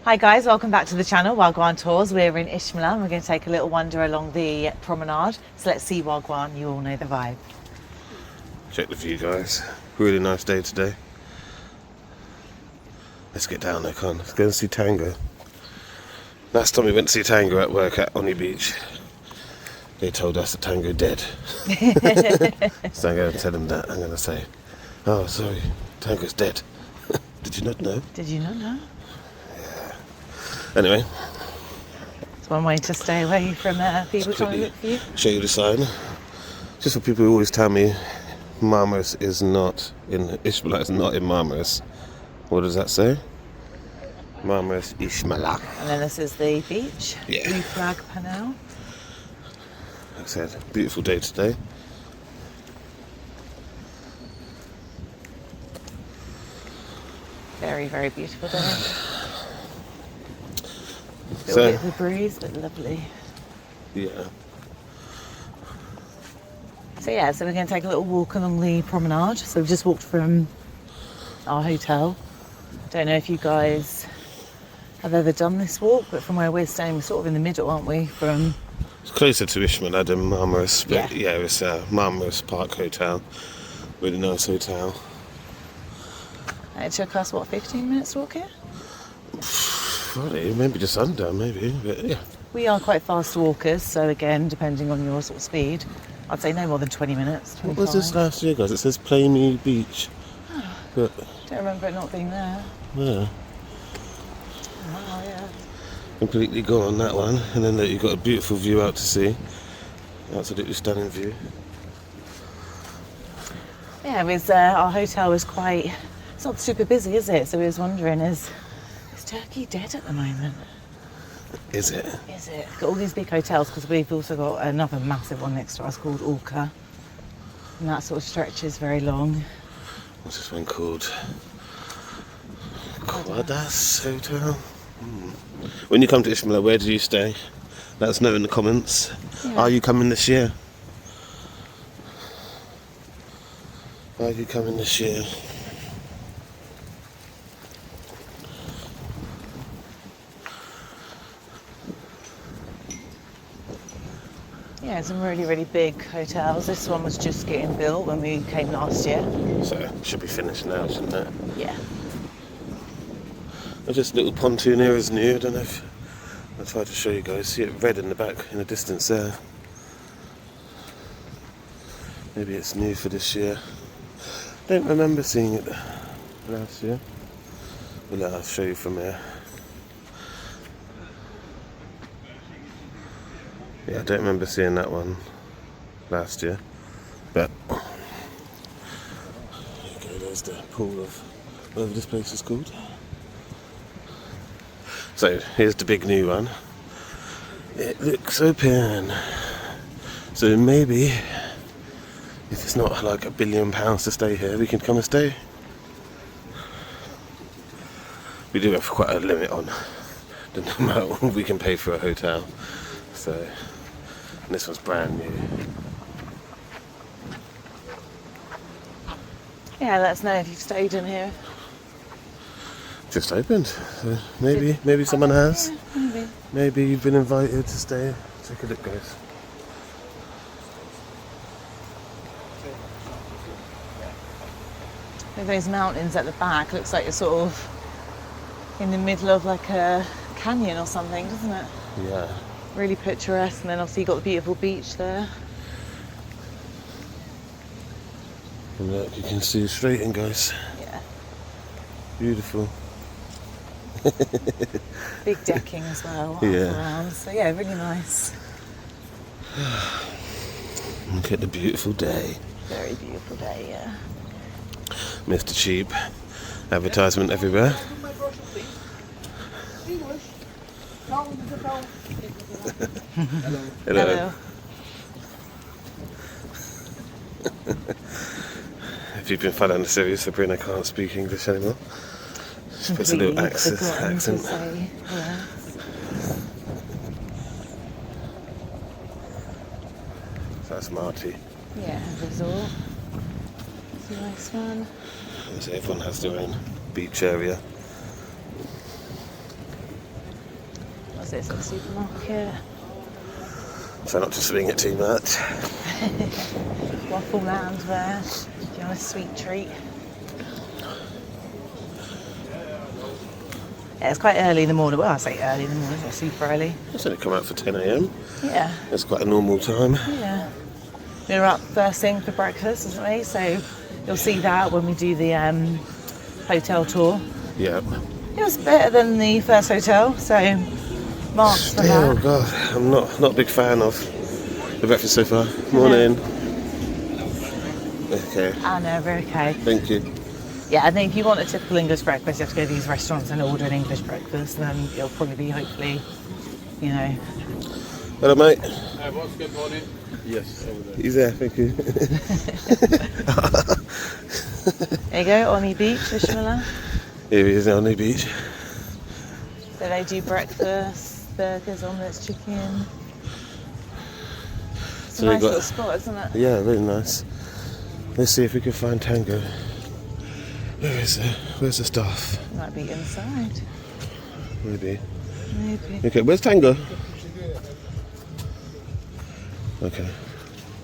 Hi guys, welcome back to the channel, Wagwan Tours. We're in Icmeler and we're going to take a little wander along the promenade. So let's see Wagwan, you all know the vibe. Check the view, guys. Really nice day today. Let's get down there, con. Let's go and see Tango. Last time we went to see Tango at work at Onni Beach, they told us that Tango dead. So I'm going to tell them that. I'm going to say, oh, sorry, Tango's dead. Did you not know? Did you not know? Anyway, It's one way to stay away from people trying to look for you. show you the sign. Just for people who always tell me Marmaris is not in Icmeler, is not in Marmaris. What does that say? Marmaris, Icmeler. And then this is the beach, Yeah. blue flag panel. Like I said, beautiful day today. Very, very beautiful day. A So- little bit of a breeze, but lovely. Yeah. So yeah, so we're going to take a little walk along the promenade. So we've just walked from our hotel. Don't know if you guys have ever done this walk, but from where we're staying, we're sort of in the middle, aren't we? From It's closer to Icmeler than Marmaris, but Yeah. it's a Marmaris Park Hotel. Really nice hotel. it took us, what, 15 minutes to walk here? Probably, maybe just under, maybe, but yeah. We are quite fast walkers, so again, depending on your sort of speed, I'd say no more than 20 minutes. 25. What was this last year, guys? It says Play Me Beach. But, Don't remember it not being there. yeah, Oh, yeah. completely gone on that one. And then look, you've got a beautiful view out to sea. Absolutely stunning view. Yeah, it was, our hotel was quite, it's not super busy, is it? So we was wondering, is Turkey dead at the moment? Is it? Is it? Got all these big hotels, because we've also got another massive one next to us called Orca. And that sort of stretches very long. What's this one called? Quadas Hotel? When you come to Icmeler, where do you stay? Let us know in the comments. Yeah. Are you coming this year? Are you coming this year? Yeah, some really, really big hotels. This one was just getting built when we came last year. So, it should be finished now, shouldn't it? Yeah. There's just a little pontoon here is new. I don't know if I'll try to show you guys. See it red in the back in the distance there. Maybe it's new for this year. Don't remember seeing it last year. Well, I'll show you from here. Yeah, I don't remember seeing that one last year. But there you go, there's the pool of whatever this place is called. So here's the big new one. It looks open. So maybe if it's not like £1 billion to stay here, we can come and stay. We do have quite a limit on the amount we can pay for a hotel. So, and this one's brand new. Yeah, let us know if you've stayed in here. Just opened. So maybe someone has. Yeah, maybe. Maybe you've been invited to stay. Take a look, guys. With those mountains at the back, looks like you're sort of in the middle of like a canyon or something, doesn't it? Yeah. Really picturesque, and then obviously you've got the beautiful beach there. And look, you can see straight in, guys. Yeah. Beautiful. Big decking as well. Yeah. Around. So yeah, really nice. Look at the beautiful day. Very beautiful day, yeah. Mr. Cheap. Advertisement everywhere. Hello. If you've been following the series, Sabrina can't speak English anymore. She puts a little Completely forgotten to accent. say yes. So that's Marty. Yeah, resort. It's a nice one. So everyone has their own beach area. opposites of the supermarket. Try not to swing it too much. Waffle loungewear, if you want a sweet treat. Yeah, it's quite early in the morning. Well, I say early in the morning, it's not super early. It's only come out for 10 a.m. Yeah. It's quite a normal time. Yeah. We were up first thing for breakfast, isn't we? So you'll see that when we do the hotel tour. Yeah. It was better than the first hotel, so marks for Oh that. god, I'm not a big fan of the breakfast so far. Morning. Okay. I know, we're okay. Thank you. Yeah, I think if you want a typical English breakfast, you have to go to these restaurants and order an English breakfast, and then it'll probably be, hopefully, you know. Hello, mate. Hi, boss. Good morning. Yes, over there. He's there, thank you. There you go, Onni Beach, Icmeler. Here he is on the beach. So they do breakfast, burgers, omelets, chicken. It's So a we nice got- little spot, isn't it? Yeah, really nice. Let's see if we can find Tango. Where is it? Where's the staff? It might be inside. Maybe. Maybe. Okay, where's Tango? Okay.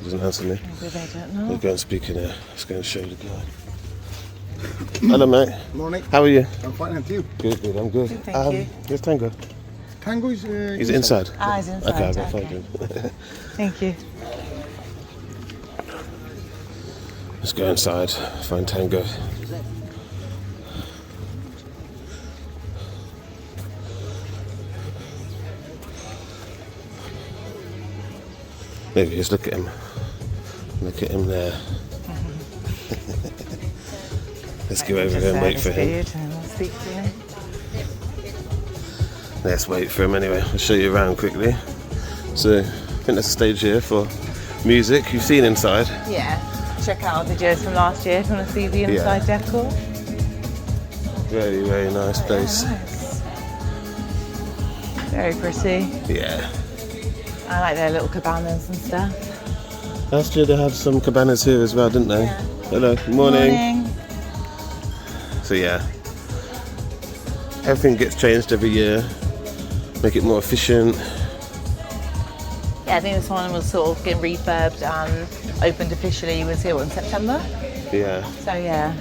Doesn't answer me. Maybe they don't We'll know. go and speak in there. Let's go and show the guy. Hello, mate. Morning. How are you? I'm fine, and you? Good, good. I'm good. Thank you. Where's Tango? Tango is He's inside. Ah, he's inside. Okay, I'll go find him. Thank you. Let's go inside, find Tango. Maybe just look at him. Look at him there. Let's go over there and wait for him. Speak to him. Let's wait for him anyway. I'll show you around quickly. So, I think there's a stage here for music. You've seen inside. Yeah. Check out our videos from last year if you want to see the inside decor. Very, very nice place. Nice. Very pretty. Yeah. I like their little cabanas and stuff. Last year they had some cabanas here as well, didn't they? Yeah. Hello, morning. So yeah, everything gets changed every year, make it more efficient. Yeah, I think this one was sort of getting refurbed and opened officially. Was here in September. Yeah. So yeah,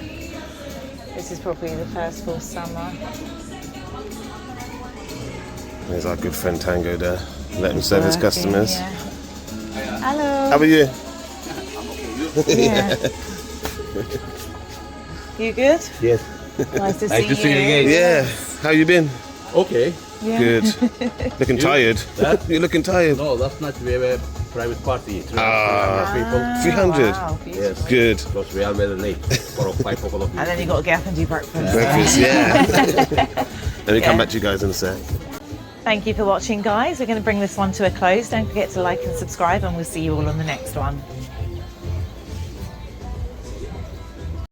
this is probably the first full summer. There's our good friend Tango there. Let him serve his Working, customers. yeah. Hello. How are you? Yeah. You good? Yes. Nice to Nice see to see you you. again. Yeah. How you been? Okay. Yeah. Good. Looking tired. You're looking tired. No, last night we have a private party. 300 people. 300. Wow, beautiful. Yes. Good. Because we are very late. 4 or 5 o'clock. And then you got to get up and do breakfast. Breakfast, yeah. Let me come Yeah. back to you guys in a sec. Thank you for watching, guys. We're going to bring this one to a close. Don't forget to like and subscribe, and we'll see you all on the next one.